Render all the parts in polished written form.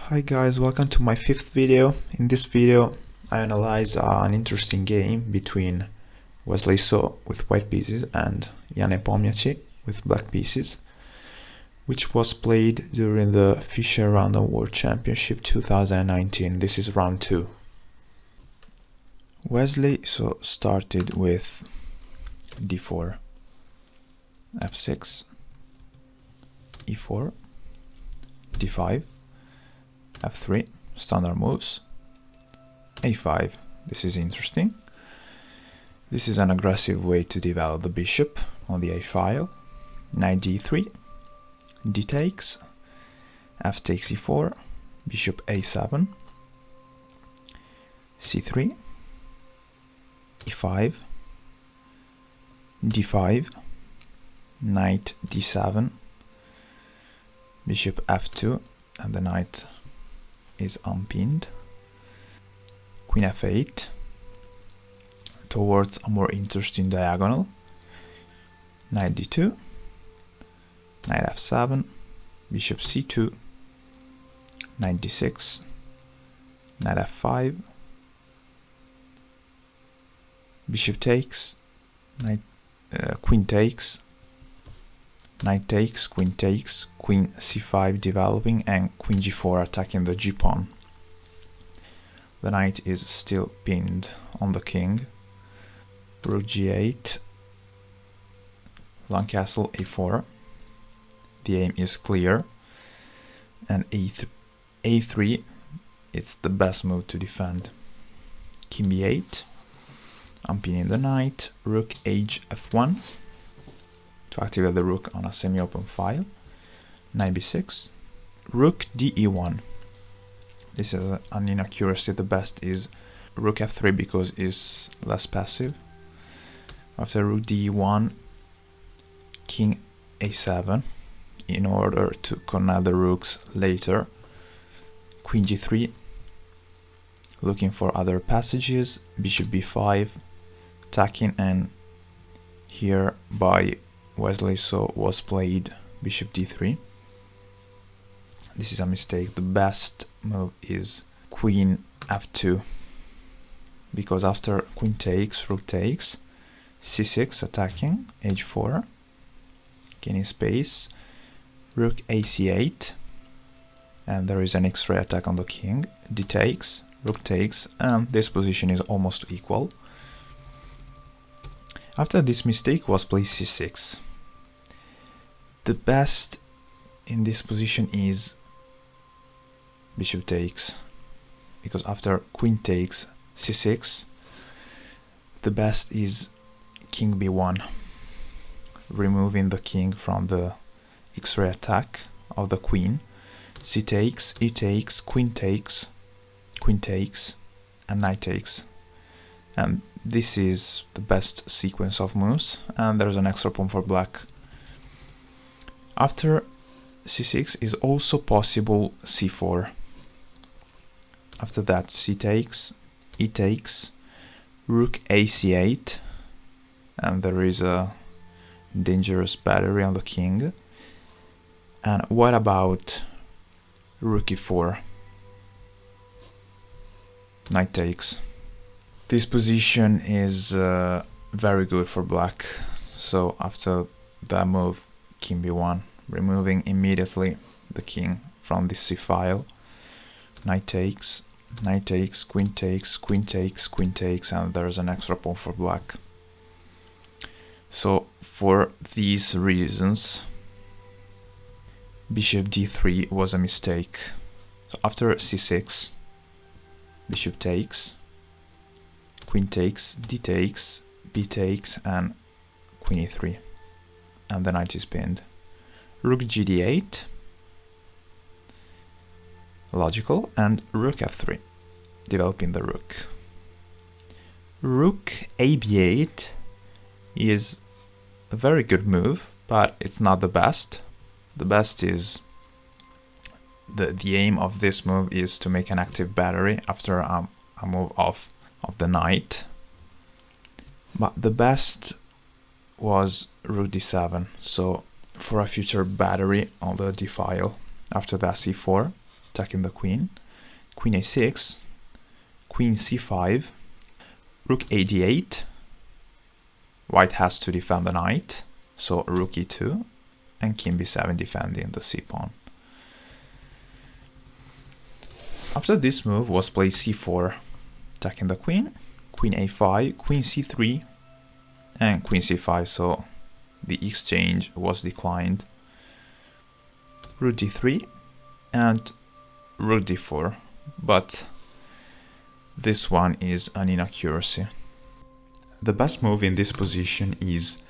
Hi guys, welcome to my 5th video. In this video I analyze an interesting game between Wesley So with white pieces and Nepomniachtchi with black pieces, which was played during the Fischer Random World Championship 2019. This is round 2. Wesley So started with d4, f6, e4, d5, f3, standard moves, a5. This is interesting. This is an aggressive way to develop the bishop on the a file. Knight d3, d takes, f takes e4, bishop a7, c3, e5, d5, knight d7, bishop f2, and the knight is unpinned. Queen f8 towards a more interesting diagonal. Knight d2, knight f7, bishop c2, knight d6, knight f5, bishop takes, queen takes, knight takes, queen c5 developing, and queen g4 attacking the g-pawn. The knight is still pinned on the king. Rook g8, long castle a4. The aim is clear, and a3 is the best move to defend. King b8, unpinning the knight. Rook h f1 to activate the rook on a semi-open file. Knight b6, rook de1. This is an inaccuracy. The best is rook f3 because it's less passive. After rook de1, king a7 in order to connect the rooks later. Queen g3, looking for other passages. Bishop b5, attacking, and here by Wesley So was played bishop d3. This is a mistake. The best move is queen f2, because after queen takes, rook takes, c6 attacking, h4, gaining space, rook ac8, and there is an x-ray attack on the king. D takes, rook takes, and this position is almost equal. After this mistake was played c6. The best in this position is bishop takes, because after queen takes c6, the best is king b1, removing the king from the x-ray attack of the queen. C takes, e takes, queen takes, and knight takes. And this is the best sequence of moves, and there's an extra pawn for black. After c6 is also possible c4. After that, c takes, e takes, rook ac8, and there is a dangerous battery on the king. And what about rook e4? Knight takes. This position is very good for black. So after that move, king b1, removing immediately the king from the c file. Knight takes, queen takes, and there's an extra pawn for black. So for these reasons, bishop d3 was a mistake. So after c6, bishop takes, queen takes, d takes, b takes, and queen e3, and the knight is pinned. Rook gd8, logical, and rook f3, developing the rook. Rook ab8 is a very good move, but it's not the best. The best is the aim of this move is to make an active battery after a move of the knight. But the best was rook d7, so for a future battery on the d file. After that c4, attacking the queen, queen a6, queen c5, rook a d8, white has to defend the knight, so rook e2, and king b7 defending the c-pawn. After this move was played c4, attacking the queen, queen a5, queen c3, and queen c5, so the exchange was declined. Rook d3 and rook d4, but this one is an inaccuracy. The best move in this position is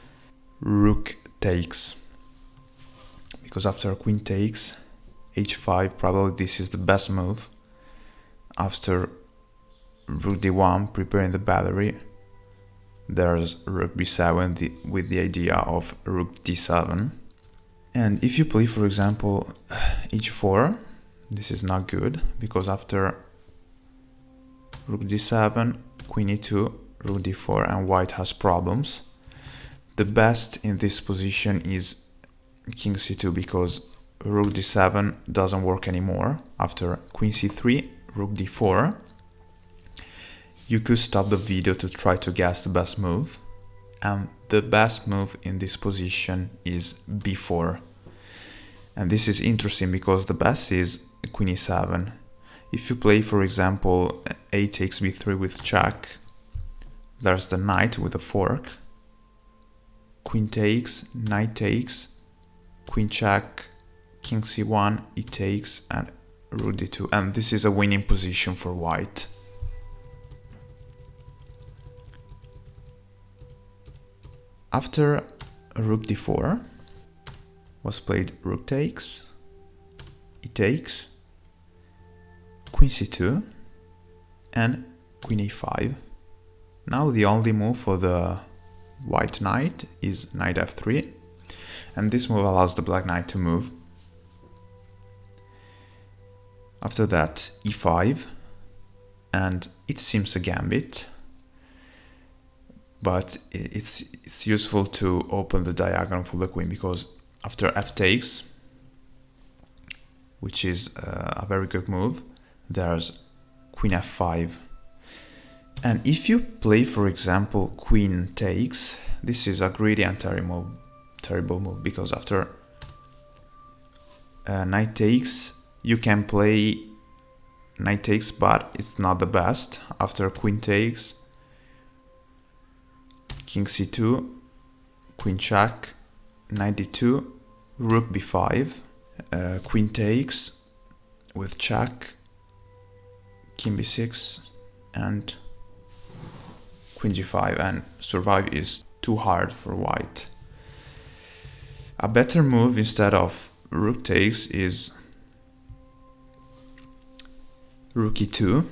rook takes, because after queen takes, h5, probably this is the best move. After rook d1, preparing the battery, there's rook b7 with the idea of rook d7. And if you play, for example, h4, this is not good, because after rook d7, queen e2, rook d4, and white has problems. The best in this position is king c2, because rook d7 doesn't work anymore. After queen c3, rook d4, you could stop the video to try to guess the best move, and the best move in this position is b4. And this is interesting because the best is queen e7. If you play, for example, a takes b3 with check, there's the knight with a fork, queen takes, knight takes, queen check, king c1, e takes, and rook d2, and this is a winning position for white. After rook d4 was played rook takes, e takes, queen c2, and queen a5. Now the only move for the white knight is knight f3, and this move allows the black knight to move. After that, e5, and it seems a gambit, but it's useful to open the diagonal for the queen, because after f takes, which is a very good move, there's queen f5. And if you play, for example, queen takes, this is a greedy and terrible move, because after knight takes, you can play knight takes, but it's not the best. After queen takes, king c2, queen check, knight d2, rook b5, queen takes with check, king b6, and queen g5, and survive is too hard for white. A better move instead of rook takes is rook e2,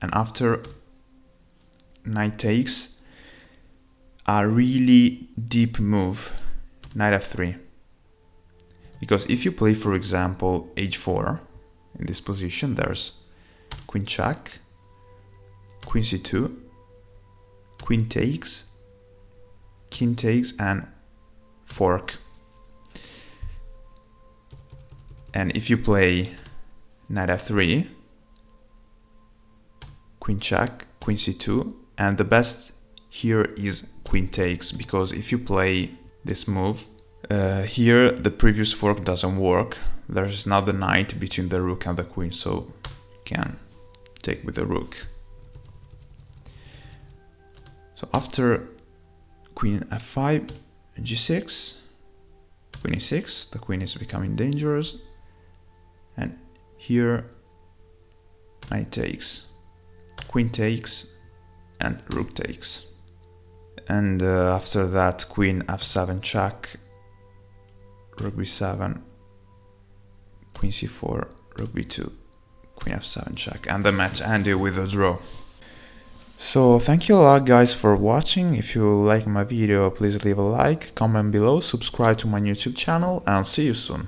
and after knight takes, a really deep move, knight f3. Because if you play, for example, h4, in this position there's queen check, queen c2, queen takes, king takes, and fork. And if you play knight f3, queen check, queen c2, and the best here is queen takes, because if you play this move, here the previous fork doesn't work. There's not the knight between the rook and the queen, so you can take with the rook. So after queen f5, g6, queen e6, the queen is becoming dangerous, and here knight takes, queen takes, and rook takes. And after that, queen f7 check, rook b7, queen c4, rook b2, queen f7 check, and the match ended with a draw. So thank you a lot guys for watching. If you like my video, please leave a like, comment below, subscribe to my YouTube channel, and see you soon.